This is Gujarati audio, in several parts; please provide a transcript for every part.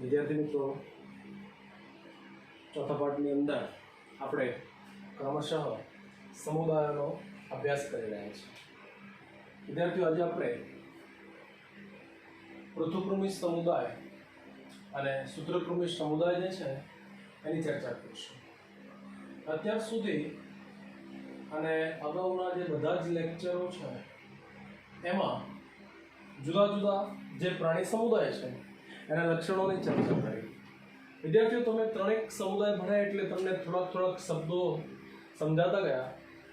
વિદ્યાર્થી મિત્રો, ચોથા પાઠની અંદર આપણે ક્રમશઃ સમુદાયોનો અભ્યાસ કરી રહ્યા છીએ. વિદ્યાર્થીઓ, આજે આપણે પૃથુકૃમિ સમુદાય અને સૂત્રકૃમિ સમુદાય જે છે એની ચર્ચા કરીશું. અત્યાર સુધી અને અગાઉના જે બધા જ લેક્ચરો છે એમાં જુદા જુદા જે પ્રાણી સમુદાય છે એના લક્ષણોની ચર્ચા કરી. વિદ્યાર્થીઓ, તમે ત્રણેક સમુદાય ભણ્યા એટલે તમને થોડાક શબ્દો સમજાતા ગયા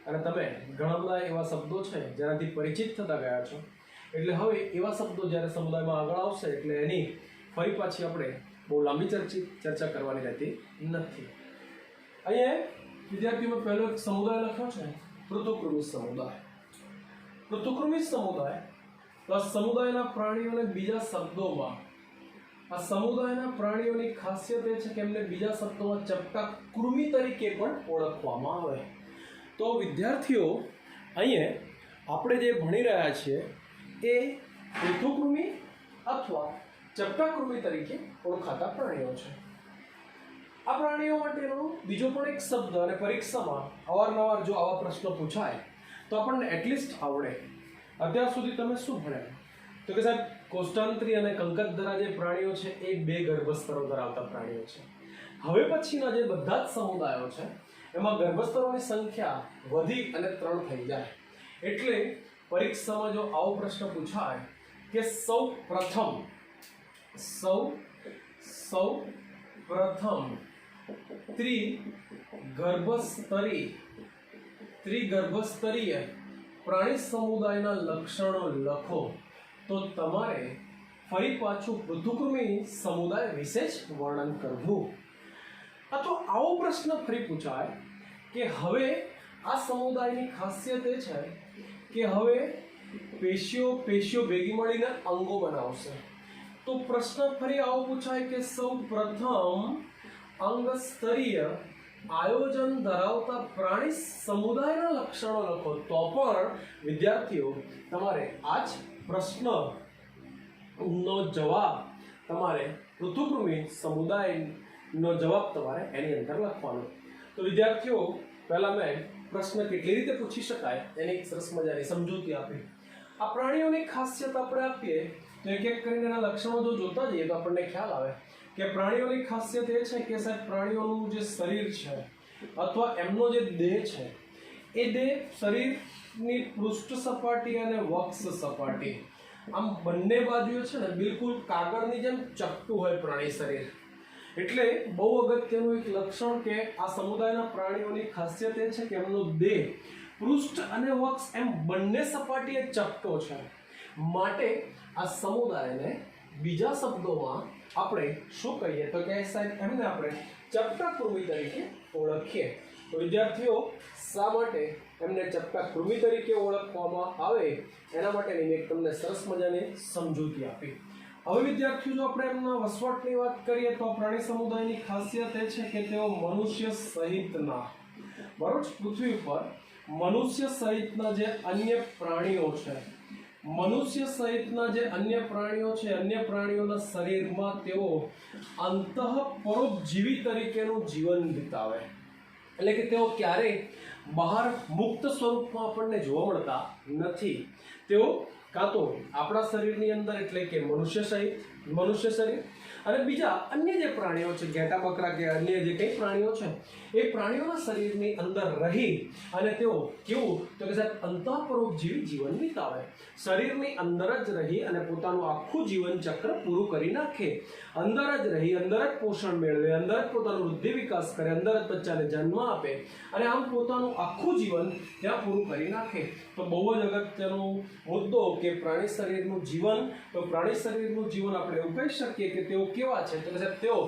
અને તમે ઘણા બધા એવા શબ્દો છે જેનાથી પરિચિત થતા ગયા છો. એટલે હવે એવા શબ્દો જ્યારે સમુદાયમાં આગળ આવશે એટલે એની ફરી પાછી આપણે બહુ લાંબી ચર્ચા કરવાની રહેતી નથી. અહીંયા વિદ્યાર્થીઓમાં પહેલો એક સમુદાય લખ્યો છે પૃથુકૃમિ સમુદાય. પૃથુકૃમિ સમુદાય પ્લસ સમુદાયના પ્રાણીઓને બીજા શબ્દોમાં, આ સમુદાયના પ્રાણીઓની ખાસિયત એ છે કે એમને બીજા શબ્દોમાં ચપટા કૃમિ તરીકે પણ ઓળખવામાં આવે. તો વિદ્યાર્થીઓ, અહીંયા આપણે જે ભણી રહ્યા છીએ એ પૃથુકૃમિ અથવા ચપટા કૃમિ તરીકે ઓળખાતા પ્રાણીઓ છે. આ પ્રાણીઓ માટેનો બીજો પણ એક શબ્દ, અને પરીક્ષામાં અવારનવાર જો આવા પ્રશ્નો પૂછાય તો આપણને એટલીસ્ટ આવડે. અત્યાર સુધી તમે શું ભણ્યા? તો કે સાહેબ, કોષ્ટાંત્રી અને કંકતધરા જે પ્રાણીઓ છે એ 2 ગર્ભસ્તરો ધરાવતા પ્રાણીઓ છે. હવે પછીના જે બધા જ સમુદાયો છે એમાં ગર્ભસ્તરોની સંખ્યા વધી અને 3 થઈ જાય. એટલે પરીક્ષામાં જો આવો પ્રશ્ન પૂછાય કે સૌ પ્રથમ ત્રિગર્ભસ્તરીય પ્રાણી સમુદાયના લક્ષણો લખો, તો તમારે ફરી પાછું પૃથુકૃમિ સમુદાય વિશે જ વર્ણન કરવું. તો આવો પ્રશ્ન ફરી પૂછાય કે હવે આ સમુદાયની ખાસિયત એ છે કે હવે પેશીઓ ભેગી મળીને અંગો બનાવશે. તો પ્રશ્ન ફરી આવો પૂછાય કે સૌ પ્રથમ અંગસ્તરીય આયોજન ધરાવતા પ્રાણી સમુદાયના લક્ષણો લખો. તો પણ વિદ્યાર્થીઓ, તમારે આ જ પ્રશ્નનો જવાબ તમારે પૃથુકૃમિ સમુદાયનો જવાબ તમારે એની અંદર લખવાનો. તો વિદ્યાર્થીઓ, પહેલા મેં પ્રશ્ન કેટલી રીતે પૂછી શકાય એની એક સરસ મજાની સમજૂતી આપી. આ પ્રાણીઓની ખાસિયત આપણે આપીએ તો એક એક કરીને એના લક્ષણો જો જોતા જઈએ તો આપણને ખ્યાલ આવે કે પ્રાણીઓની ખાસિયત એ છે કે સાહેબ, પ્રાણીઓનું જે શરીર છે અથવા એમનો જે દેહ છે એ દેહ શરીરની પૃષ્ઠ સપાટી અને વક્ષ સપાટી આમ બંને બાજુએ છે ને બિલકુલ કાગળની જેમ ચપટું હોય પ્રાણી શરીર. એટલે બહુ અગત્યનું એક લક્ષણ કે આ સમુદાયના પ્રાણીઓની ખાસિયત એ છે કે એમનો દેહ પૃષ્ઠ અને વક્ષ એમ બંને સપાટીએ ચપટો છે. માટે આ સમુદાયને બીજા શબ્દોમાં આપણે શું કહીએ તો કે સાહેબ, એમને આપણે ચપટા કૃમિ તરીકે ઓળખીએ. તો વિદ્યાર્થીઓ, શા માટે એમને ચપટા કૃમિ તરીકે ઓળખવામાં આવે એના માટેની મેં તમને સરસ મજાની સમજૂતી આપી. હવે વિદ્યાર્થીઓ, જો આપણે એમના વસવાટની વાત કરીએ તો પ્રાણી સમુદાયની ખાસિયત એ છે કે તેઓ મનુષ્ય સહિતના, બરોબર, પૃથ્વી ઉપર મનુષ્ય સહિતના જે અન્ય પ્રાણીઓ છે, અન્ય પ્રાણીઓના શરીરમાં તેઓ અંતઃપરોપજીવી તરીકેનું જીવન વિતાવે. એટલે કે તેઓ ક્યારેય બહાર મુક્ત સ્વરૂપમાં આપણને જોવા મળતા નથી. તેઓ કાં તો આપણા શરીરની અંદર, એટલે કે મનુષ્ય શરીર અને બીજા અન્ય જે પ્રાણીઓ છે, ઘેટા બકરા કે અન્ય જે કંઈ પ્રાણીઓ છે એ પ્રાણીઓના શરીરની અંદર રહી અને તેઓ કેવું તો કે સાહેબ અંતઃપરોપજીવી જીવન વિતાવે. શરીરની અંદર જ રહી અને પોતાનું આખું જીવન ચક્ર પૂરું કરી નાખે. અંદર જ રહી, અંદર જ પોષણ મેળવે, અંદર જ પોતાનો વૃદ્ધિ વિકાસ કરે, અંદર જ બચ્ચાને જન્મ આપે અને આમ પોતાનું આખું જીવન ત્યાં પૂરું કરી નાખે. તો બહુ જ અગત્યનો મુદ્દો કે પ્રાણી શરીરનું જીવન. તો પ્રાણી શરીરનું જીવન આપણે એવું કહી શકીએ કે તેઓ કેવા છે તો કે સાહેબ તેઓ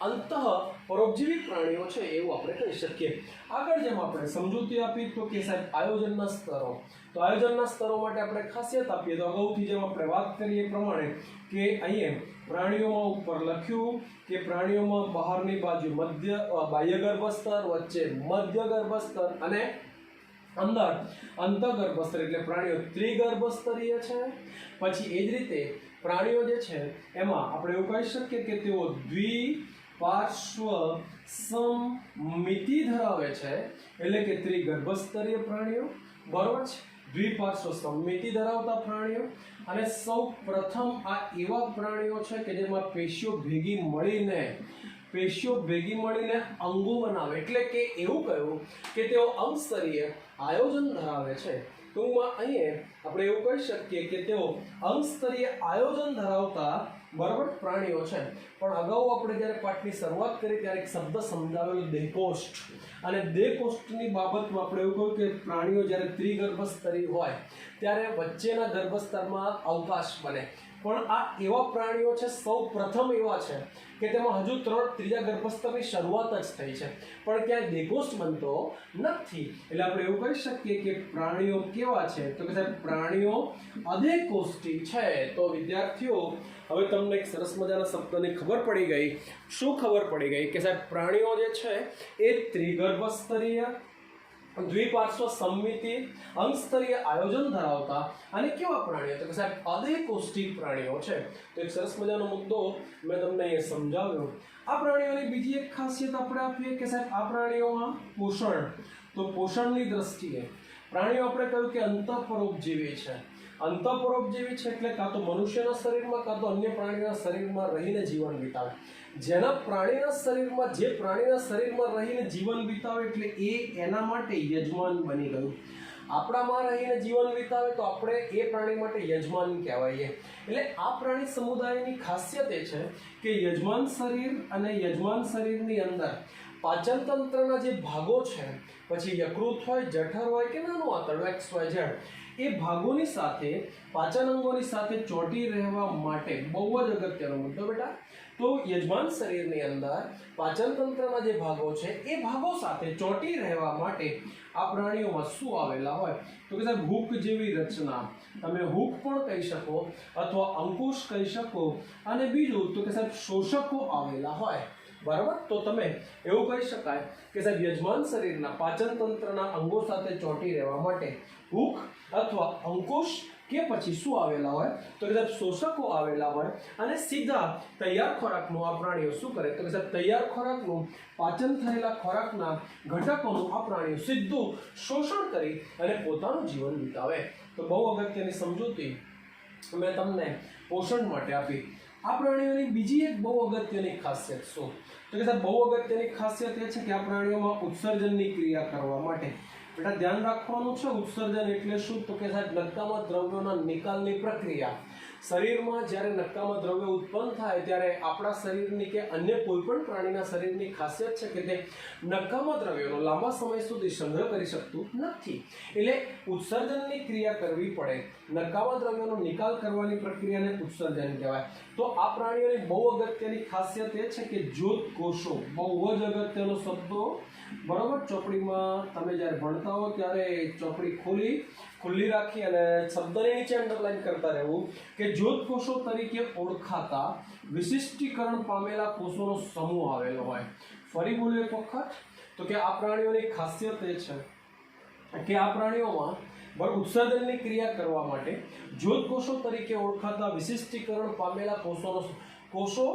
અંતઃપરોપજીવી પ્રાણીઓ છે એવું આપણે કહી શકીએ. આગળ જેમ આપણે સમજૂતી આપી તો કે સાહેબ આયોજનના સ્તરો. તો આયોજનના સ્તરો માટે આપણે ખાસિયત આપીએ તો અગાઉથી જેમ આપણે વાત કરીએ એ પ્રમાણે કે અહીંયા પ્રાણીઓમાં ઉપર લખ્યું કે પ્રાણીઓમાં બહારની બાજુ બાહ્ય ગર્ભસ્તર, વચ્ચે મધ્ય ગર્ભસ્તર અને અંદર અંતઃગર્ભસ્તર એટલે પ્રાણીઓ ત્રિગર્ભસ્તરીય છે। પછી એ જ રીતે પ્રાણીઓ જે છે એમાં આપણે એવું કહી શકીએ કે તેઓ દ્વિપાર્શ્વ સમમિતિ ધરાવે છે, એટલે કે ત્રિગર્ભસ્તરીય પ્રાણીઓ, બરોબર છે, દ્વિપાર્શ્વ સમમિતિ ધરાવતા પ્રાણીઓ। અને સૌ પ્રથમ આ એવા પ્રાણીઓ છે કે જેમાં પેશીઓ ભેગી મળીને અંગો બનાવે, એટલે કે એવું કહ્યું કે તેઓ અંગસ્તરીય આયોજન ધરાવે છે। ટૂંકમાં અહીંયા આપણે એવું કહી શકીએ કે તેઓ અંગસ્તરીય આયોજન ધરાવતા બરાબર પ્રાણીઓ છે। પણ અગાઉ આપણે જ્યારે પાઠની શરૂઆત કરી ત્યારે એક શબ્દ સમજાવેલો દેહકોષ્ઠ, અને દેહકોષ્ઠની બાબતમાં આપણે એવું કહ્યું કે પ્રાણીઓ જ્યારે ત્રિગર્ભસ્તરી હોય ત્યારે વચ્ચેના ગર્ભસ્તરમાં અવકાશ બને। પણ આ એવા પ્રાણીઓ છે, સૌ પ્રથમ એવા છે કે તેમાં હજુ ત્રીજા ગર્ભસ્તરની શરૂઆત જ થઈ છે, પણ ક્યાંય દેહકોષ્ઠ બનતો નથી। એટલે આપણે એવું કહી શકીએ કે પ્રાણીઓ કેવા છે, તો કે સાહેબ પ્રાણીઓ અદેહકોષ્ઠી છે। તો વિદ્યાર્થીઓ હવે તમને એક સરસ મજાના શબ્દની ખબર પડી ગઈ। શું ખબર પડી ગઈ? કે સાહેબ પ્રાણીઓ જે છે એ ત્રિગર્ભસ્તરીય, દ્વિપાર્શ્વ સમમિતિ, અંગસ્તરીય આયોજન ધરાવતા અને કેવા પ્રાણીઓ? તો કે સાહેબ અદેહકોષ્ઠી પ્રાણીઓ છે। તો એક સરસ મજાનો મુદ્દો મેં તમને અહીંયા સમજાવ્યો। આ પ્રાણીઓની બીજી એક ખાસિયત આપણે આપીએ કે સાહેબ આ પ્રાણીઓમાં પોષણ, તો પોષણની દ્રષ્ટિએ પ્રાણીઓ આપણે કહ્યું કે અંતઃપરોપજીવી છે। અંતઃપરોપજીવી છે એટલે કાં તો મનુષ્યના શરીરમાં કાં તો અન્ય પ્રાણીના શરીરમાં રહીને જીવન વિતાવે। જે પ્રાણીના શરીરમાં રહીને જીવન વિતાવે એટલે એ એના માટે યજમાન બની ગયું। આપણામાં રહીને જીવન વિતાવે તો આપણે એ પ્રાણી માટે યજમાન કહેવાઈએ। એટલે આ પ્રાણી સમુદાયની ખાસિયત એ છે કે યજમાન શરીર અને યજમાન શરીરની અંદર પાચન તંત્રના જે ભાગો છે, પછી યકૃત હોય, જઠર હોય કે નાનું આંતરડું XYZ, એ ભાગોની સાથે પાચન અંગોની સાથે ચોંટી રહેવા માટે બહુ જ અગત્યનો મુદ્દો બેટા। તો યજમાન શરીરની અંદર પાચન તંત્રના જે ભાગો છે એ ભાગો સાથે ચોંટી રહેવા માટે આ પ્રાણીઓમાં શું આવેલા હોય? તો કે સાહેબ હૂક જેવી રચના, તમે હૂક પણ કહી શકો અથવા અંકુશ કહી શકો, અને બીજું તો કે સાહેબ શોષકો આવેલા હોય, બરાબર। તો તમે એવું કહી શકાય કે સાહેબ યજમાન શરીરના પાચન તંત્રના અંગો સાથે ચોંટી રહેવા માટે હૂક અથવા અંકુશ કે પછી શું આવેલા હોય? તો કે સાહેબ શોષકો આવેલા હોય। અને સીધા તૈયાર ખોરાકનું આ પ્રાણીઓ શું કરે? તો કે સાહેબ તૈયાર ખોરાકનું, પાચન થયેલા ખોરાકના ઘટકોનું આ પ્રાણીઓ સીધું શોષણ કરી અને પોતાનું જીવન વિતાવે। તો બહુ અગત્યની સમજૂતી મેં તમને પોષણ માટે આપી। આ પ્રાણીઓની બીજી એક બહુ અગત્યની ખાસિયત શું? તો કે સાહેબ બહુ અગત્યની ખાસિયત એ છે કે આ પ્રાણીઓમાં ઉત્સર્જનની ક્રિયા કરવા માટે બેટા ધ્યાન રાખવાનું છે। ઉત્સર્જન એટલે શું? તો કે સાહેબ નકામા દ્રવ્યોના નિકાલની પ્રક્રિયા। શરીરમાં જ્યારે નકામા દ્રવ્યો ઉત્પન્ન થાય ત્યારે આપણા શરીરની કે અન્ય કોઈ પણ પ્રાણીના શરીરની ખાસિયત છે કે તે નકામા દ્રવ્યોનો લાંબા સમય સુધી સંગ્રહ કરી શકતું નથી, એટલે ઉત્સર્જનની ક્રિયા કરવી પડે। નકામા દ્રવ્યોનો નિકાલ કરવાની પ્રક્રિયાને ઉત્સર્જન કહેવાય। તો આ પ્રાણીઓની બહુ અગત્યની ખાસિયત એ છે કે જ્યોત કોષો, બહુ જ અગત્યનો શબ્દો, બરોબર। ચોપડીમાં તમે જ્યારે ભણતા હો ત્યારે ચોપડી ખુલ્લી રાખી અને શબ્દની નીચે અંડરલાઈન કરતા રહેવું કે જ્યોત કોષો તરીકે ઓળખાતા વિશિષ્ટીકરણ પામેલા કોષોનો સમૂહ આવેલો હોય। ફરી બોલું એક વખત, તો કે આ પ્રાણીઓની ખાસિયત એ છે કે આ પ્રાણીઓમાં ઉત્સર્જનની ક્રિયા કરવા માટે જ્યોત કોષો તરીકે ઓળખાતા વિશિષ્ટીકરણ પામેલા કોષો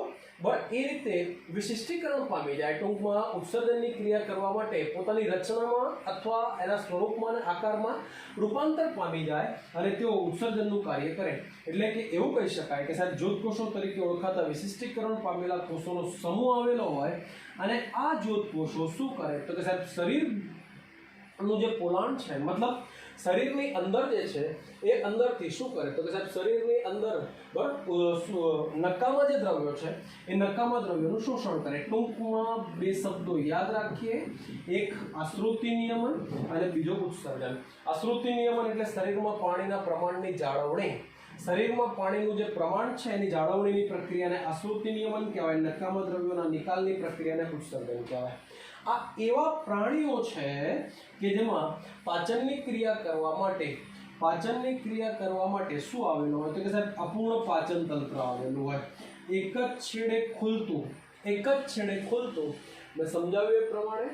એ રીતે વિશિષ્ટીકરણ પામી જાય, ટૂંકમાં ઉત્સર્જનની ક્રિયા કરવા માટે પોતાની રચનામાં અથવા એના સ્વરૂપમાં અને આકારમાં રૂપાંતર પામી જાય અને તેઓ ઉત્સર્જનનું કાર્ય કરે। એટલે કે એવું કહી શકાય કે સાહેબ જ્યોત કોષો તરીકે ઓળખાતા વિશિષ્ટીકરણ પામેલા કોષોનો સમૂહ આવેલો હોય, અને આ જ્યોત કોષો શું કરે? તો કે સાહેબ શરીરનું જે પોલાણ છે, મતલબ શરીરની અંદર જે છે એ અંદરથી શું કરે? તો કે સાહેબ શરીરની અંદર નકામા જે દ્રવ્યો છે એ નકામા દ્રવ્યોનું શોષણ કરે। ટૂંકમાં બે શબ્દો યાદ રાખીએ, એક આશ્રુતિ નિયમન અને બીજો ઉત્સર્જન। આશ્રુતિ નિયમન એટલે શરીરમાં પાણીના પ્રમાણની જાળવણી, શરીરમાં પાણીનું જે પ્રમાણ છે એની જાળવણીની પ્રક્રિયાને આશ્રુતિ નિયમન કહેવાય। નકામા દ્રવ્યોના નિકાલની પ્રક્રિયાને ઉત્સર્જન કહેવાય। આ એવા પ્રાણીઓ છે કે જેમાં પાચનની ક્રિયા કરવા માટે શું આવેલું હોય? તો કે સાહેબ અપૂર્ણ પાચન તંત્ર આવેલું હોય। એક જ છેડે ખુલતું, મેં સમજાવ્યું એ પ્રમાણે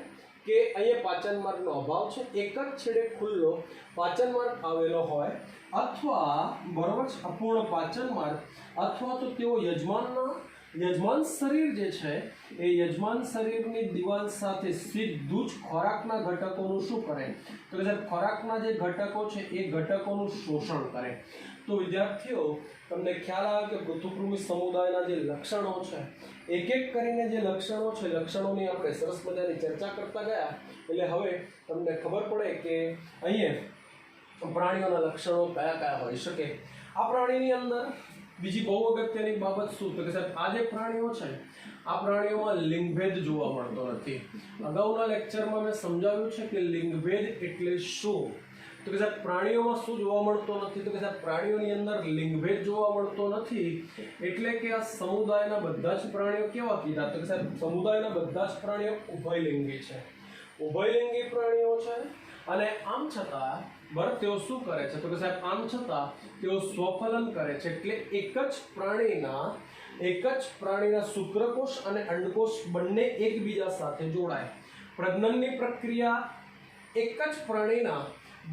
કે અહીંયા પાચન માર્ગનો અભાવ છે, એક જ છેડે ખુલ્લો પાચન માર્ગ આવેલો હોય, અથવા બરોબર છે અપૂર્ણ પાચન માર્ગ, અથવા તો તેઓ યજમાન શરીર જે છે એ યજમાન શરીરની દિવાલ સાથે સીધું જ ખોરાકના ઘટકોનું શું કરે, તો કે ખોરાકના જે ઘટકો છે એ ઘટકોનું શોષણ કરે. તો વિદ્યાર્થીઓ તમને ખ્યાલ આવે કે પૃથુકૃમિ સમુદાયના જે લક્ષણો છે, એક એક કરીને જે લક્ષણો છે, લક્ષણોની આપણે સરસ મજાની ચર્ચા કરતા ગયા. એટલે હવે તમને ખબર પડે કે અહીંયા પ્રાણીઓના લક્ષણો કયા કયા હોઈ શકે. આ પ્રાણીની અંદર બીજી બહુ અગત્યની બાબત શું, તો કે સાહેબ આ જે પ્રાણીઓ છે આ પ્રાણીઓમાં લિંગભેદ જોવા મળતો નથી. અગાઉના લેક્ચરમાં મેં સમજાવ્યું છે કે લિંગભેદ એટલે શું. તો કે સાહેબ પ્રાણીઓમાં શું જોવા મળતો નથી, તો કે સાહેબ પ્રાણીઓની અંદર લિંગભેદ જોવા મળતો નથી. એટલે કે આ સમુદાયના બધા જ પ્રાણીઓ કેવા કીધા, તો કે સાહેબ સમુદાયના બધા જ પ્રાણીઓ ઉભયલિંગી છે, ઉભયલિંગી પ્રાણીઓ છે. અને આમ છતાં બરાબર તેઓ શું કરે છે, તો કે સાહેબ આમ છતાં તેઓ સ્વફલન કરે છે. એટલે એક જ પ્રાણીના શુક્રકોષ અને અંડકોષ બંને એકબીજા સાથે જોડાય. પ્રજનનની પ્રક્રિયા એક જ પ્રાણીના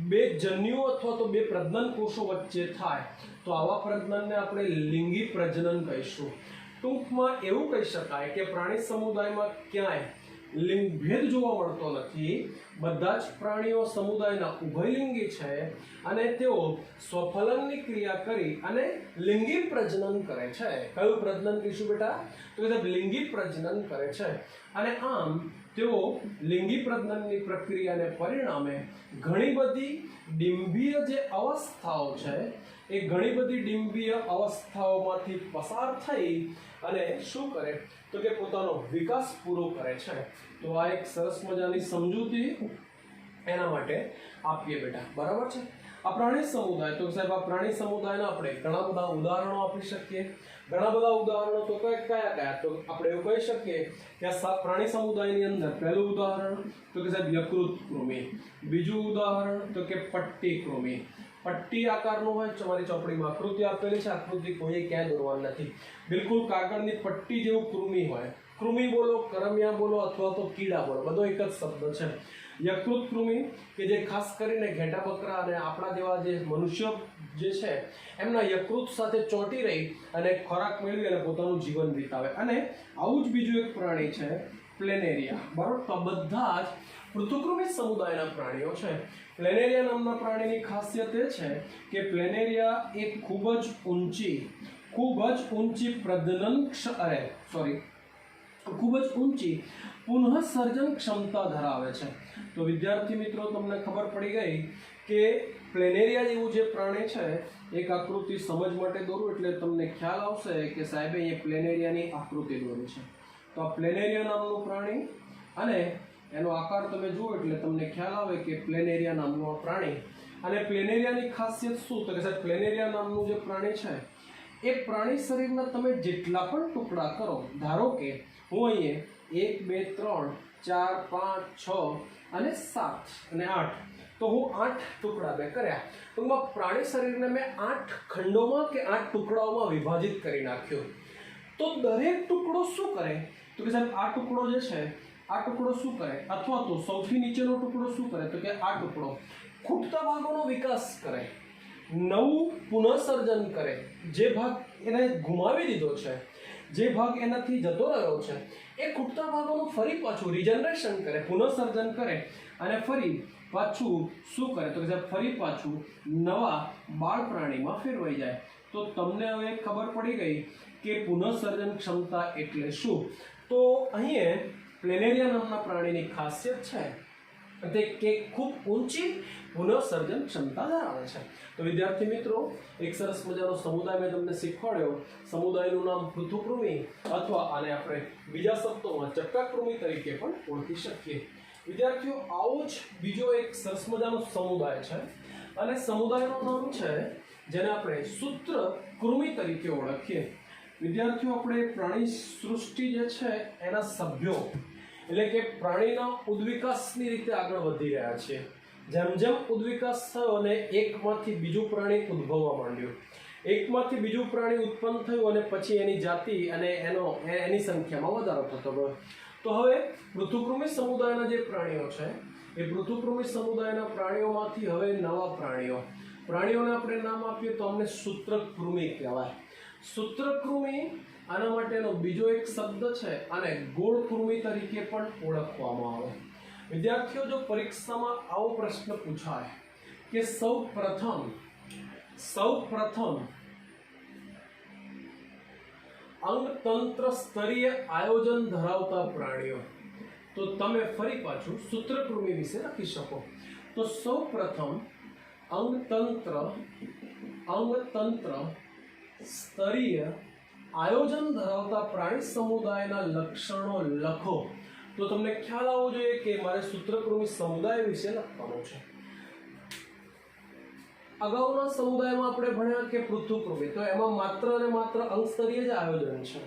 બે જન્યુઓ અથવા તો બે પ્રજનન કોષો વચ્ચે થાય તો આવા પ્રજનનને આપણે લિંગી પ્રજનન કહીશું. ટૂંકમાં એવું કહી શકાય કે પ્રાણી સમુદાયમાં ક્યાંય લિંગભેદ જોવા મળતો નથી. બધા જ પ્રાણીઓ સમુદાયના ઉભયલિંગી છે અને તેઓ સ્વફલનની ક્રિયા કરી અને લિંગી પ્રજનન કરે છે. કયું પ્રજનન કહીશું બેટા, તો કે લિંગી પ્રજનન કરે છે. અને આમ તેઓ લિંગી પ્રજનનની પ્રક્રિયાને પરિણામે ઘણી બધી ડિંભીય જે અવસ્થાઓ છે એ ઘણી બધી ડિંભીય અવસ્થાઓમાંથી પસાર થઈ અને શું કરે, તો કે પોતાનો વિકાસ પૂરો કરે છે. તો આ એક સરસ મજાની સમજૂતી એના માટે આપીએ બેટા, બરાબર છે. આ પ્રાણી સમુદાય, તો સાહેબ આ પ્રાણી સમુદાયના આપણે ઘણા બધા ઉદાહરણો આપી શકીએ. ઘણા બધા ઉદાહરણો તો કયા તો આપણે એવું કહી શકીએ કે આ પ્રાણી સમુદાયની અંદર પહેલું ઉદાહરણ તો કે સાહેબ યકૃત કૃમિ, બીજું ઉદાહરણ તો કે પટ્ટી કૃમિ. પટ્ટી આકારનું હોય, તમારી ચોપડીમાં આકૃતિ આપેલી છે, આકૃતિ કોઈ ક્યાંય દોરવાની નથી, બિલકુલ કાગળની પટ્ટી જેવું કૃમિ હોય. કૃમિ બોલો, કરમિયા બોલો અથવા તો કીડા બોલો, બધો એક જ શબ્દ છે. યકૃત કૃમિ કે જે ખાસ કરીને ઘેટા બકરા અને આપણા જેવા જે મનુષ્ય જે છે એમના યકૃત સાથે ચોંટી રહી અને ખોરાક મેળવી અને પોતાનું જીવન વિતાવે. અને આવું જ બીજું એક પ્રાણી છે પ્લેનેરિયા, બરાબર. તો બધા જ પૃથુકૃમિ સમુદાયના પ્રાણીઓ છે. પ્લેનેરિયા નામના પ્રાણીની ખાસિયત એ છે કે પ્લેનેરિયા એક ખૂબ જ ઊંચી ખૂબ જ ઊંચી પુનઃસર્જન ક્ષમતા ધરાવે છે. તો વિદ્યાર્થી મિત્રો તમને ખબર પડી ગઈ કે પ્લેનેરિયા જેવું જે પ્રાણી છે, એક આકૃતિ સમજ માટે દોરું એટલે તમને ખ્યાલ આવશે કે સાહેબે એ પ્લેનેરિયાની આકૃતિ દોરી છે. તો આ પ્લેનેરિયા નામનું પ્રાણી અને એનો આકાર તમે જુઓ એટલે તમને ખ્યાલ આવે કે પ્લેનેરિયા નામનું પ્રાણી. અને પ્લેનેરિયાની ખાસિયત શું, તો કે સાહેબ પ્લેનેરિયા નામનું જે પ્રાણી છે એ પ્રાણી શરીરના તમે જેટલા પણ ટુકડા કરો, ધારો કે હું અહીંયા 1 2 3 4 5 6 અને 7 અને 8, તો હું 8 ટુકડા મેં કર્યા. ટૂંકમાં પ્રાણી શરીરને મેં 8 ખંડોમાં કે 8 ટુકડાઓમાં વિભાજિત કરી નાખ્યો. તો દરેક ટુકડો શું કરે, તો કે સાહેબ આ ટુકડો જે છે આ ટુકડો શું કરે, અથવા તો સૌથી નીચેનો ટુકડો શું કરે, તો કે આ ટુકડો ખૂટતા ભાગોનો વિકાસ કરે, નવું પુનઃસર્જન કરે. જે ભાગ એને ગુમાવી દીધો છે, જે ભાગ એનાથી જતો રહ્યો છે, એ ખૂટતા ભાગોનું ફરી પાછું રિજનરેશન કરે, પુનઃસર્જન કરે અને ફરી પાછું શું કરે, તો કે ફરી પાછું નવા બાળ પ્રાણીમાં ફેરવાઈ જાય. તો તમને હવે ખબર પડી ગઈ કે પુનઃસર્જન ક્ષમતા એટલે શું. તો અહીંયા પ્લેનેરિયા નામના પ્રાણીની ખાસિયત છે તે કે ખૂબ ઊંચી પુનઃસર્જન ક્ષમતા ધરાવે છે. તો વિદ્યાર્થી મિત્રો, એક સરસ મજાનો સમુદાય મેં તમને શીખવાડ્યો. સમુદાયનું નામ પૃથુકૃમિ અથવા આને આપણે બીજા શબ્દોમાં ચક્કાકૃમિ તરીકે પણ ઓળખી શકીએ. વિદ્યાર્થીઓ, આવો જ બીજો એક સરસ મજાનો સમુદાય છે અને સમુદાયનું નામ છે જેને આપણે સૂત્રકૃમિ તરીકે ઓળખીએ. વિદ્યાર્થીઓ, આપણે પ્રાણી સૃષ્ટિ જે છે એના સભ્યો એટલે કે પ્રાણીના ઉદ્વિકાસની રીતે આગળ વધી રહ્યા છે. જેમ જેમ ઉદ્વિકાસ થયો અને એકમાંથી બીજું પ્રાણી ઉદ્ભવવા માંડ્યું, એકમાંથી બીજું પ્રાણી ઉત્પન્ન થયું અને પછી એની જાતિ અને એની સંખ્યામાં વધારો થતો ગયો. તો હવે પૃથુકૃમિ સમુદાયના જે પ્રાણીઓ છે એ પૃથુકૃમિ સમુદાયના પ્રાણીઓમાંથી હવે નવા પ્રાણીઓને આપણે નામ આપીએ તો અમને સૂત્રકૃમિ કહેવાય. સૂત્રકૃમિ આના માટેનો બીજો એક શબ્દ છે અને ગોળકૃમિ તરીકે પણ ઓળખવામાં આવે. વિદ્યાર્થીઓ, જો પરીક્ષામાં આવો પ્રશ્ન પૂછાય કે સૌપ્રથમ અંગતંત્ર સ્તરીય આયોજન ધરાવતા પ્રાણીઓ, તો તમે ફરી પાછું સૂત્રકૃમિ વિશે લખી શકો. તો સૌપ્રથમ અંગતંત્ર સ્તરીય આયોજન ધરાવતા પ્રાણી સમુદાયના લક્ષણો લખો. તો તમને ખ્યાલ આવવો જોઈએ કે મારે સૂત્રકૃમિ સમુદાય વિશે લખવાનું છે. અગાઉના સમુદાયમાં આપણે ભણ્યા કે પૃથુકૃમિ, તો એમાં માત્ર અને માત્ર અંગ સ્તરીય જ આયોજન છે.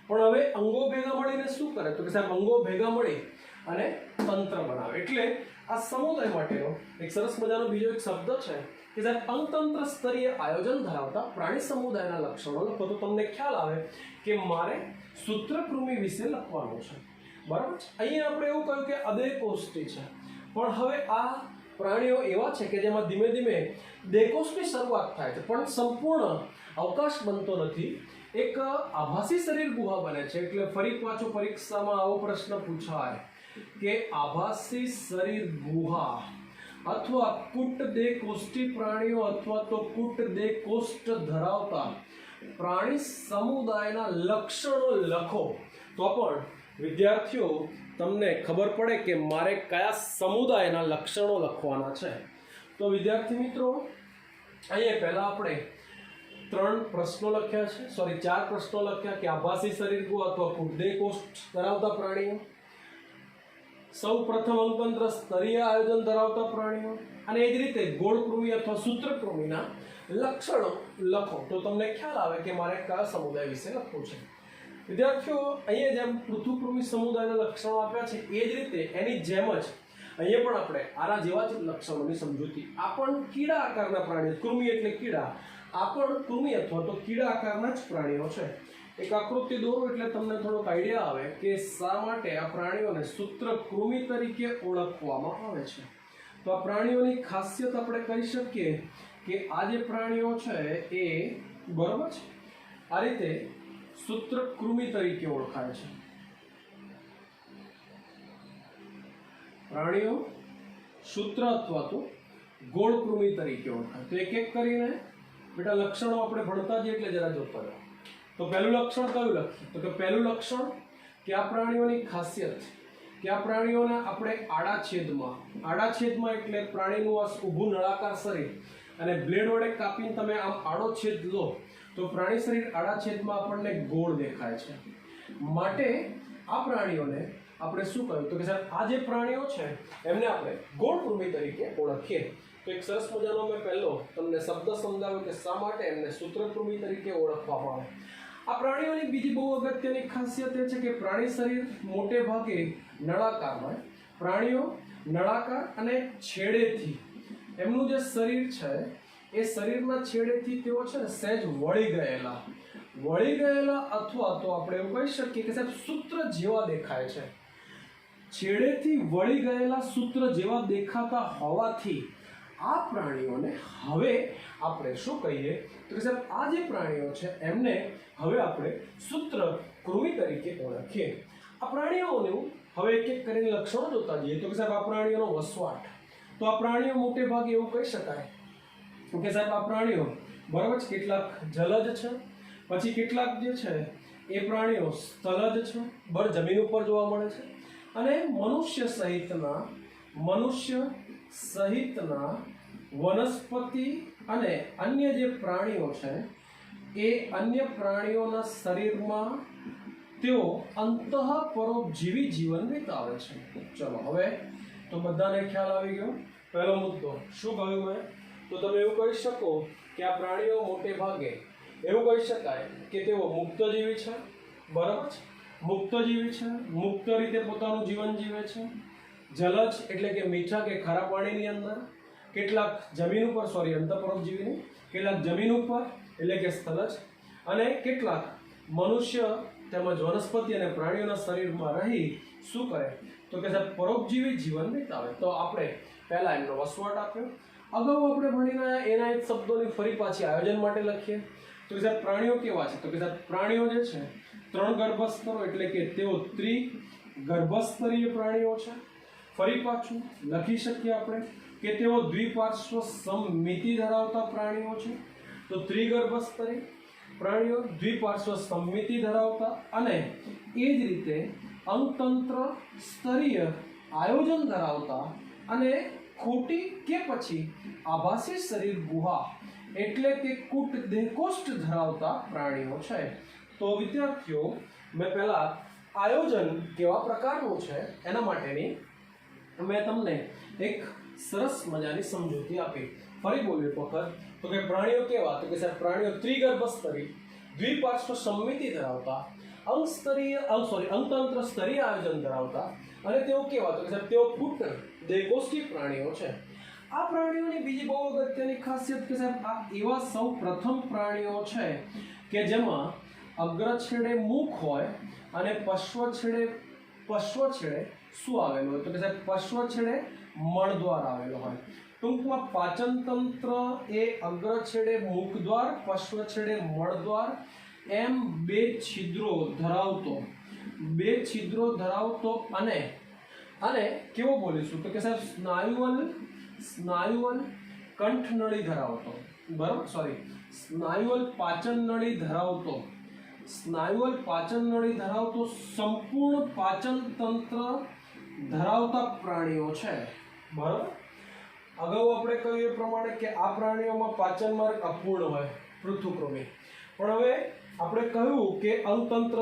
પણ હવે અંગો ભેગા મળીને શું કરે, તો કે સાહેબ અંગો ભેગા મળી અને તંત્ર બનાવે. એટલે આ સમુદાય માટેનો એક સરસ મજાનો બીજો એક શબ્દ છે કે સાહેબ અંગતંત્ર સ્તરીય આયોજન ધરાવતા પ્રાણી સમુદાયના લક્ષણો લખો. તો તમને ખ્યાલ આવે કે મારે સૂત્રકૃમિ વિશે લખવાનું છે. બરાબર છે. અહીંયા આપણે એવું કહ્યું કે અદેકોષ્ઠી છે, પણ હવે આ પ્રાણીઓ એવા છે કે જેમાં ધીમે ધીમે દેહકોષ્ઠની શરૂઆત થાય છે, પણ સંપૂર્ણ અવકાશ બનતો નથી. એક આભાસી શરીર ગુહા બને છે. એટલે ફરી પાછો પરીક્ષામાં આવો પ્રશ્ન પૂછાય કે આભાસી શરીર ગુહા અથવા કુટ દેહકોષ્ઠી પ્રાણીઓ અથવા તો કુટ દેહકોષ્ઠ ધરાવતા પ્રાણી સમુદાયના લક્ષણો લખો. તો પણ વિદ્યાર્થીઓ તમને ખબર પડે કે મારે કયા સમુદાયના લક્ષણો લખવાના છે. તો વિદ્યાર્થી મિત્રો, અહીંયા પહેલા આપણે 4 પ્રશ્નો લખ્યા કે આભાસી શરીર ગુહા અથવા કુટ દેહકોષ્ઠ ધરાવતા પ્રાણીઓ, સૌ પ્રથમ અંગતંત્ર સ્તરીય આયોજન ધરાવતા પ્રાણીઓ, અને એ જ રીતે ગોળકૃમિ અથવા સૂત્રકૃમિના લક્ષણો લખો. તો તમને ખ્યાલ આવે કે મારે કયા સમુદાય વિશે લખવું છે. વિદ્યાર્થીઓ, અહીંયા જેમ પૃથુકૃમિ સમુદાયના લક્ષણો આપ્યા છે એ જ રીતે એની જેમ જ અહીંયા પણ આપણે આના જેવા જ લક્ષણોની સમજૂતી. આ પણ કીડા આકારના પ્રાણીઓ, કૃમિ એટલે કીડા, આ પણ કૃમિ અથવા તો કીડા આકારના જ પ્રાણીઓ છે. એક આકૃતિ દોરો એટલે તમને થોડોક આઈડિયા આવે કે શા માટે આ પ્રાણીઓને સૂત્રકૃમિ તરીકે ઓળખવામાં આવે છે. તો આ પ્રાણીઓની ખાસિયત આપણે કહી શકીએ કે આ જે પ્રાણીઓ છે એ બરોબર છે આ રીતે સૂત્રકૃમિ તરીકે ઓળખાય છે. પ્રાણીઓ સૂત્ર અથવા તો ગોળકૃમિ તરીકે ઓળખાય. તો એક એક કરીને બેટા લક્ષણો આપણે ભણતા જઈએ એટલે જરા જોતા રહો. તો પહેલું લક્ષણ કયું લખીએ, તો કે પહેલું લક્ષણ કે આ પ્રાણીઓની ખાસિયત કે આ પ્રાણીઓને આપણે આડા છેદમાં એટલે પ્રાણીનું આ ઊભું નળાકાર શરીર અને બ્લેડ વડે કાપીને તમે આમ આડો છેદ લો તો પ્રાણી શરીર આડા છેદમાં આપણને ગોળ દેખાય છે. માટે આ પ્રાણીઓને આપણે શું કહ્યું, તો કે સાહેબ આ જે પ્રાણીઓ છે એમને આપણે ગોળકૃમિ તરીકે ઓળખીએ. તો એક સરસ મજાનો મેં પહેલો તમને શબ્દ સમજાવ્યો કે શા માટે એમને સૂત્રકૃમિ તરીકે ઓળખવામાં આવે. આ પ્રાણીઓની બીજી બહુ અગત્યની ખાસિયત એ છે કે પ્રાણી શરીર મોટે ભાગે નળાકાર હોય. પ્રાણીઓ નળાકાર અને છેડેથી એમનું જે શરીર છે એ શરીરના છેડેથી તેઓ છે ને સહેજ વળી ગયેલા અથવા તો આપણે એવું કહી શકીએ કે સાહેબ સૂત્ર જેવા દેખાય છે. છેડેથી વળી ગયેલા સૂત્ર જેવા દેખાતા હોવાથી આ પ્રાણીઓને હવે આપણે શું કહીએ, તો કે સાહેબ આ જે પ્રાણીઓ છે એમને હવે આપણે સૂત્રકૃમિ તરીકે ઓળખીએ. આ પ્રાણીઓનું હવે એક એક કરીને લક્ષણો જોતા જઈએ. તો કે સાહેબ આ પ્રાણીઓનો વસવાટ, તો આ પ્રાણીઓ મોટે ભાગે એવું કહી શકાય કે સાહેબ આ પ્રાણીઓ બરાબર છે કેટલાક જલજ છે, પછી કેટલાક જે છે એ પ્રાણીઓ સ્થલજ છે, જમીન ઉપર જોવા મળે છે, અને મનુષ્ય સહિતના વનસ્પતિ અને અન્ય જે પ્રાણીઓ છે એ અન્ય પ્રાણીઓના શરીરમાં તેઓ અંતઃપરોપજીવી જીવન વિતાવે છે. ચલો હવે તો બધાને ખ્યાલ આવી ગયો. પહેલો મુદ્દો શું કહ્યું મેં, તો તમે એવું કહી શકો કે આ પ્રાણીઓ મોટે ભાગે એવું કહી શકાય કે તેઓ મુક્તજીવી છે. બરાબર છે, મુક્તજીવી છે, મુક્ત રીતે પોતાનું જીવન જીવે છે. જલજ એટલે કે મીઠા કે ખારા પાણીની અંદર, કેટલાક જમીન ઉપર અંતઃપરોપજીવી નહીં, કેટલાક જમીન ઉપર એટલે કે સ્થલજ, અને કેટલાક મનુષ્ય તેમજ વનસ્પતિ અને પ્રાણીઓના શરીરમાં રહી શું કરે તો કે સાહેબ પરોપજીવી જીવન વિતાવે. તો આપણે પહેલા એમનો વસવાટ આપ્યો. અગાઉ આપણે ભણીને એના જ શબ્દોની ફરી પાછી આયોજન માટે લખીએ તો કે સાહેબ પ્રાણીઓ કેવા છે તો કે સાહેબ પ્રાણીઓ જે છે 3 ગર્ભસ્તરો એટલે કે તેઓ ત્રિગર્ભસ્તરીય પ્રાણીઓ છે. ફરી પાછું લખી શકીએ આપણે કે તેઓ દ્વિપાર્શ્વ સમમિતિ ધરાવતા પ્રાણીઓ છે. તો ત્રિગર્ભસ્તરી પ્રાણીઓ દ્વિપાર્શ્વ સમમિતિ ધરાવતા અને એ જ રીતે અંગતંત્ર સ્તરીય આયોજન ધરાવતા અને ખોટી કે પછી આભાસી શરીર ગુહા એટલે કે કુટ દેહકોષ્ઠ ધરાવતા પ્રાણીઓ છે. તો વિદ્યાર્થીઓ મેં પહેલા આયોજન કેવા પ્રકારનું છે એના માટેની મેં તમને એક સરસ મજાની સમજૂતી આપી. ફરી બોલ્યું એક વખત તો કે પ્રાણીઓ કેવા તો કે સાહેબ પ્રાણીઓ ત્રિગર્ભસ્તરી દ્વિપાર્શ્વ સમમિતિ ધરાવતા અંગતંત્ર સ્તરીય આયોજન ધરાવતા અને તેઓ કેવા તો કે સાહેબ તેઓ કુટ દેહકોષ્ઠી પ્રાણીઓ છે. આ પ્રાણીઓની બીજી બહુ અગત્યની ખાસિયત કે સાહેબ આ એવા સૌ પ્રથમ પ્રાણીઓ છે કે જેમાં અગ્ર છેડે મુખ હોય અને પશ્વ છેડે શું આવેલું હોય તો કે સાહેબ પશ્વ છેડે મળદ્વાર આવેલો હોય. ટૂંકમાં પાચન તંત્ર એ અગ્ર છેડે મુખદ્વાર પશ્વ છેડે મળદ્વાર એમ બે છિદ્રો ધરાવતો અને કેવો બોલીશું તો કે સાહેબ સ્નાયુવલ કંઠનળી ધરાવતો બરાબર સ્નાયુવલ પાચન નળી ધરાવતો સંપૂર્ણ પાચન તંત્ર ધરાવતા પ્રાણીઓ છે. બરાબર. અગાઉ આપણે કહ્યું એ પ્રમાણે કે આ પ્રાણીઓમાં પાચન માર્ગ અપૂર્ણ હોય પૃથુકૃમિ. પણ હવે આપણે કહ્યું કે અંગતંત્ર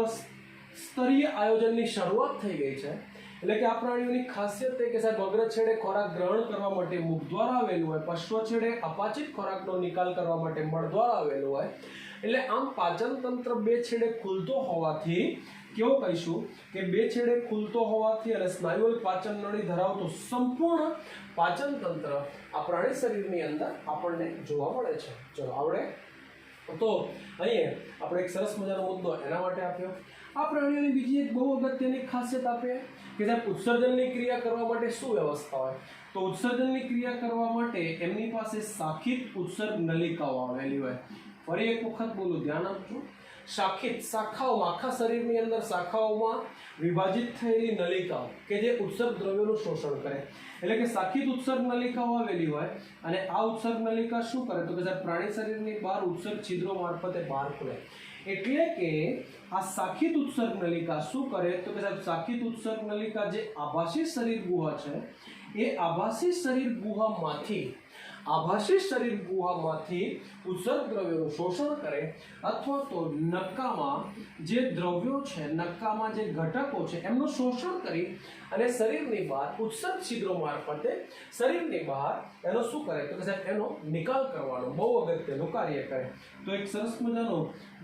સ્તરીય આયોજનની શરૂઆત થઈ ગઈ છે. એટલે કે આ પ્રાણીઓની ખાસિયત એ કે સાહેબ અગ્ર છેડે ખોરાક ગ્રહણ કરવા માટે મુખદ્વાર આવેલું હોય, પશ્વ છેડે અપાચિત ખોરાકનો નિકાલ કરવા માટે મળદ્વાર આવેલું હોય. એટલે આમ પાચન તંત્ર બે છેડે ખુલતો હોવાથી કેવું કહીશું કે બે છેડે ખુલતો હોવાથી અને સ્નાયુવલ પાચન નળી ધરાવતો સંપૂર્ણ પાચન તંત્ર આ પ્રાણી શરીરની અંદર આપણને જોવા મળે છે. ચલો આવડે. તો અહીંયા આપણે એક સરસ મજાનો મુદ્દો એના માટે આપ્યો. આ પ્રાણીઓની બીજી એક બહુ અગત્યની ખાસિયત આપે કે સાહેબ ઉત્સર્જનની ક્રિયા કરવા માટે શું વ્યવસ્થા હોય તો ઉત્સર્જનની ક્રિયા કરવા માટે એમની પાસે શાખિત ઉત્સર્ગ નલિકાઓ આવેલી હોય. ફરી એક વખત બોલું, ધ્યાન આપજો. શાખાઓમાં આખા શરીરની અંદર શાખાઓમાં વિભાજિત થયેલી નલિકાઓ કે જે ઉત્સર્ગ દ્રવ્યોનું શોષણ કરે. એટલે કે શાખિત ઉત્સર્ગ નલિકાઓ આવેલી હોય અને આ ઉત્સર્ગ નલિકા શું કરે તો કે સાહેબ પ્રાણી શરીરની બહાર ઉત્સર્ગ છિદ્રો મારફતે બહાર ખુલે. એટલે કે આ શાખિત ઉત્સર્ગ નલિકા શું કરે તો કે સાહેબ શાખિત ઉત્સર્ગ નલિકા જે આભાસી શરીર ગુહા છે એ આભાસી શરીર ગુહામાંથી ઉત્સર્ગ દ્રવ્યોનું શોષણ કરે અથવા તો નક્કામાં જે દ્રવ્યો છે, નક્કામાં જે ઘટકો છે એમનું શોષણ કરી અને શરીરની બહાર ઉત્સર્ગ છિદ્રો મારફતે શરીરની બહાર એનો શું કરે તો કે સાહેબ એનો નિકાલ કરવાનો બહુ અગત્યનું કાર્ય કરે. તો એક સરસ મજાનો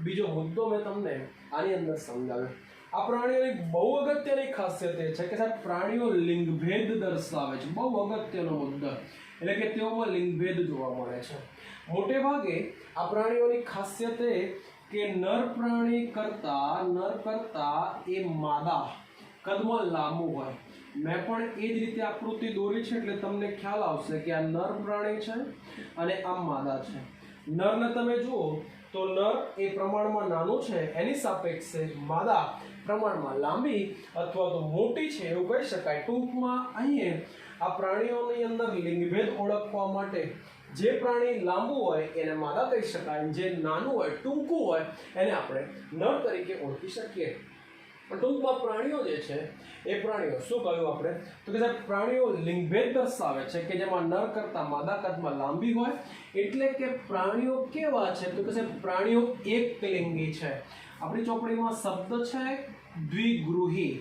બીજો મુદ્દો મેં તમને આની અંદર સમજાવ્યો. આ પ્રાણીઓની બહુ અગત્યની ખાસિયત એ છે કે સાહેબ પ્રાણીઓ લિંગભેદ દર્શાવે છે. બહુ અગત્યનો મુદ્દો એટલે કે તેઓમાં લિંગભેદ જોવા મળે છે. મોટે ભાગે આ પ્રાણીઓની ખાસિયત એ કે નર પ્રાણી કરતા એ માદા કદમાં લાંબુ હોય. મેં પણ એ જ રીતે આકૃતિ દોરી છે એટલે તમને ખ્યાલ આવશે કે આ નર પ્રાણી છે અને આ માદા છે. નરને તમે જુઓ તો નર એ પ્રમાણમાં નાનું છે, એની સાપેક્ષે માદા પ્રમાણમાં લાંબી અથવા તો મોટી છે એવું કહી શકાય. ટૂંકમાં અહીં આ પ્રાણીઓની અંદર લિંગભેદ ઓળખવા માટે જે પ્રાણી લાંબુ હોય એને માદા કહી શકાય, જે નાનું હોય ટૂંકું હોય એને આપણે નર તરીકે ઓળખી શકીએ. ટૂંકમાં પ્રાણીઓ જે છે એ પ્રાણીઓ શું કહ્યું આપણે તો કે સાહેબ પ્રાણીઓ લિંગભેદ દર્શાવે છે કે જેમાં નર કરતા માદા કદમાં લાંબી હોય. એટલે કે પ્રાણીઓ કેવા છે તો કે સાહેબ પ્રાણીઓ એકલિંગી છે. આપણી ચોપડીમાં શબ્દ છે દ્વિગૃહી.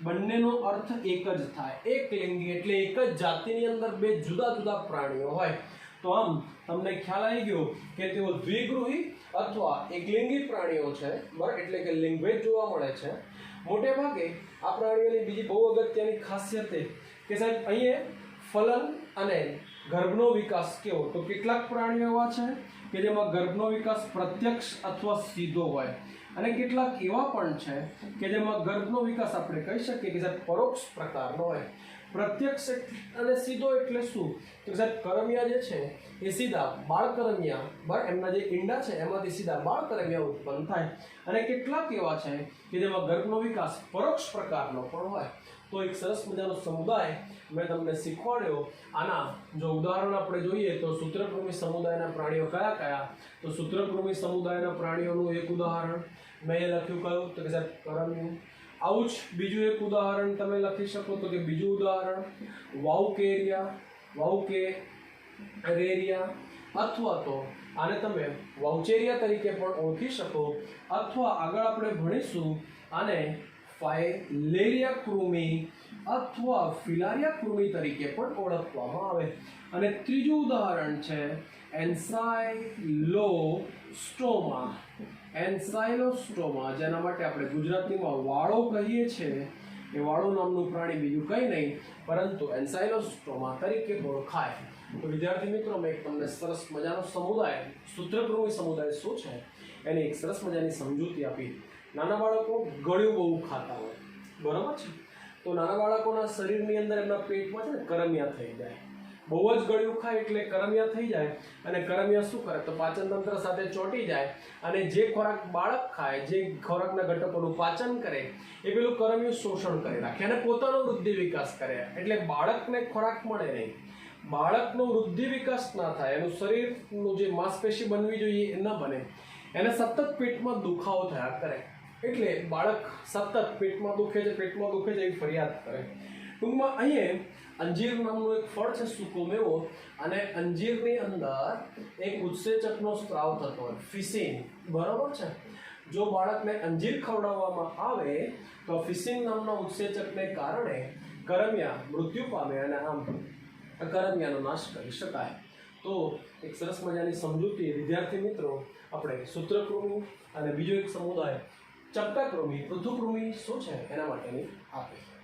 બંનેનો અર્થ એક જ થાય. એકલિંગી એટલે એક જ જાતિની અંદર બે જુદા જુદા પ્રાણીઓ હોય. તો આમ તમને ખ્યાલ આવી ગયો કે તેઓ દ્વિગૃહી અથવા એકલિંગી પ્રાણીઓ છે બરાબર. એટલે કે લિંગભેદ જોવા મળે છે. મોટે ભાગે આ પ્રાણીઓની બીજી બહુ અગત્યની ખાસિયત એ કે સાહેબ અહીંયા ફલન અને ગર્ભનો વિકાસ કેવો તો કેટલાક પ્રાણીઓ એવા છે કે જેમાં ગર્ભનો વિકાસ પ્રત્યક્ષ અથવા સીધો હોય અને કેટલાક એવા પણ છે કે જેમાં ગર્ભનો વિકાસ આપણે કહી શકીએ કે સાહેબ પરોક્ષ પ્રકારનો હોય. પ્રત્યક્ષ અને સીધો એટલે શું? તો સાહેબ કરમિયા જે છે એ સીધા બાળકરમિયા બરાબર એમના જે ઈંડા છે એમાંથી સીધા બાળકરમિયા ઉત્પન્ન થાય. અને કેટલાક એવા છે કે જેમાં ગર્ભનો વિકાસ પરોક્ષ પ્રકારનો પણ હોય. તો એક સરસ મજાનો સમુદાય મેં તમને શીખવાડ્યો. આના જો ઉદાહરણ આપણે જોઈએ તો સૂત્રકૃમિ સમુદાયના પ્રાણીઓ કયા કયા? તો સૂત્રકૃમિ સમુદાયના પ્રાણીઓનું એક ઉદાહરણ મેં એ લખ્યું કયું? તો કે સાહેબ કરમિયું. આવું જ બીજું એક ઉદાહરણ તમે લખી શકો તો કે બીજું ઉદાહરણ વાઉકેરિયા, વાઉકેરેરિયા, અથવા તો આને તમે વાઉચેરિયા તરીકે પણ ઓળખી શકો, અથવા આગળ આપણે ભણીશું આને ફાઇલેરિયા કૃમિ અથવા ફિલારિયા કૃમિ તરીકે પણ ઓળખવામાં આવે. અને ત્રીજું ઉદાહરણ છે એન્સાઇલોસ્ટોમા. એન્સાઇલોસ્ટોમા જેના માટે આપણે ગુજરાતીમાં વાળો કહીએ છીએ. એ વાળો નામનું પ્રાણી બીજું કંઈ નહીં પરંતુ એન્સાઇલોસ્ટોમા તરીકે ઓળખાય. તો વિદ્યાર્થી મિત્રો મેં તમને સરસ મજાનો સમુદાય સૂત્રકૃમિ સમુદાય શું છે એની એક સરસ મજાની સમજૂતી આપી. નાના બાળકો ગળ્યું બહુ ખાતા હોય બરાબર છે, તો નાના બાળકોના શરીરની અંદર એમના પેટમાં છે ને કરમિયા થઈ જાય. બહુ જ ગળ્યું ખાય એટલે કરમિયા થઈ જાય અને કરમિયા શું કરે તો પાચન તંત્ર સાથે ચોંટી જાય અને જે ખોરાક બાળક ખાય, જે ખોરાકના ઘટકોનું પાચન કરે એ પેલું કરમિયું શોષણ કરી રાખે અને પોતાનો વૃદ્ધિ વિકાસ કરે. એટલે બાળકને ખોરાક મળે નહીં, બાળકનો વૃદ્ધિ વિકાસ ના થાય, એનું શરીરનું જે માંસપેશી બનવી જોઈએ એ ન બને, એને સતત પેટમાં દુખાવો થયા કરે. એટલે બાળક સતત પેટમાં દુખે છે એવી ફરિયાદ કરે. ટૂંકમાં અહીંયા અંજીર નામનું એક ફળ છે, સૂકો મેવો, અને અંજીરની અંદર એક ઉત્સેચકનો સ્ત્રાવ થતો હોય ફિસિન બરાબર છે. જો બાળકને અંજીર ખવડાવવામાં આવે તો ફિસિન નામના ઉત્સેચકને કારણે કરમિયા મૃત્યુ પામે અને આમ કરમિયાનો નાશ કરી શકાય. તો એક સરસ મજાની સમજૂતી વિદ્યાર્થી મિત્રો આપણે સૂત્રકૃમિ અને બીજો એક સમુદાય ચપટાકૃમિ પૃથુકૃમિ શું છે એના માટેની આપી.